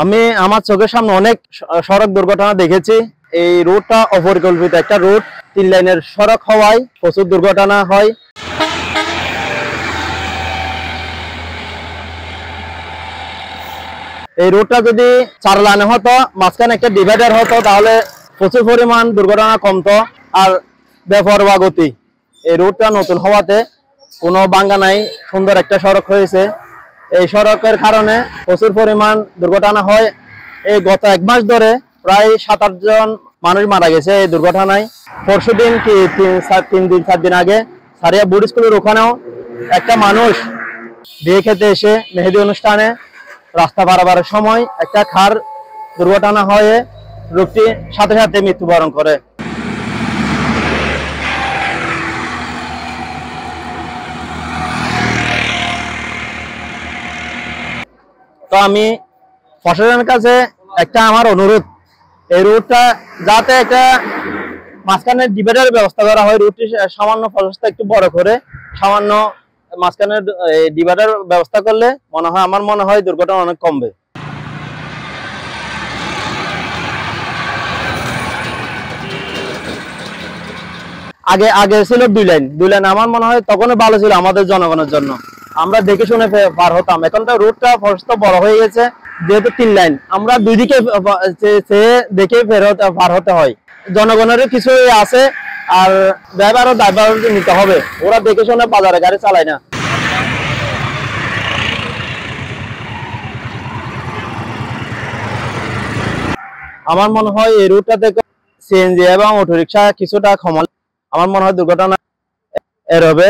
আমি আমার চোখের সামনে অনেক সড়ক দুর্ঘটনা দেখেছি। এই রোডটা অপরিকল্পিত একটা রোড, 3 লাইনের সড়ক হওয়ায় প্রচুর দুর্ঘটনা হয়। এই রোডটা যদি 4 লাইনে হতো, মাঝখানে একটা ডিভাইডার হতো, তাহলে প্রচুর পরিমাণ দুর্ঘটনা কমতো। আর বেপরোয়া গতি, এই রোডটা নতুন হওয়াতে কোনো ভাঙা নাই, সুন্দর একটা সড়ক হয়েছে। এই সড়কের কারণে প্রচুর পরিমাণ দুর্ঘটনা হয়। এই গত 1 মাস ধরে প্রায় 7-8 জন মানুষ মারা গেছে এই দুর্ঘটনায়। পরশুদিন কি 3-4 দিন আগে সারিয়া বুড়ি স্কুলের ওখানেও একটা মানুষ বিয়ে খেতে এসে মেহেদি অনুষ্ঠানে রাস্তা পারাবারের সময় একটা কার দুর্ঘটনা হয়ে লোকটি সাথে সাথে মৃত্যুবরণ করে। তো আমি প্রশাসনের কাছে একটা আমার অনুরোধ, এই রোডটা যাতে একটা মাঝখানে ডিভাইডারের ব্যবস্থা করা হয়। রোডটি সামান্য প্রশস্ত একটু বড় করে সামান্য মাঝখানে ডিভাইডার ব্যবস্থা করলে আমার মনে হয় দুর্ঘটনা অনেক কমবে। আগে আগে ছিল 2 লাইন, আমার মনে হয় তখনও ভালো ছিল আমাদের জনগণের জন্য, আমরা দেখে শুনে পার হতাম। এখন তো রোডটা প্রশস্ত বড় হয়ে গেছে, যেহেতু 3 লাইন, আমরা দুই দিকে দেখে পার হতে হয়। জনগণের কিছু আছে, আর ড্রাইভার নিতে হবে, ওরা দেখে শুনে বাজারে গাড়ি চালায় না। আমার মনে হয় এই রুটটা থেকে সিএনজি এবং অটোরিকশা কিছুটা কমালে আমার মনে হয় দুর্ঘটনা এড়াবে।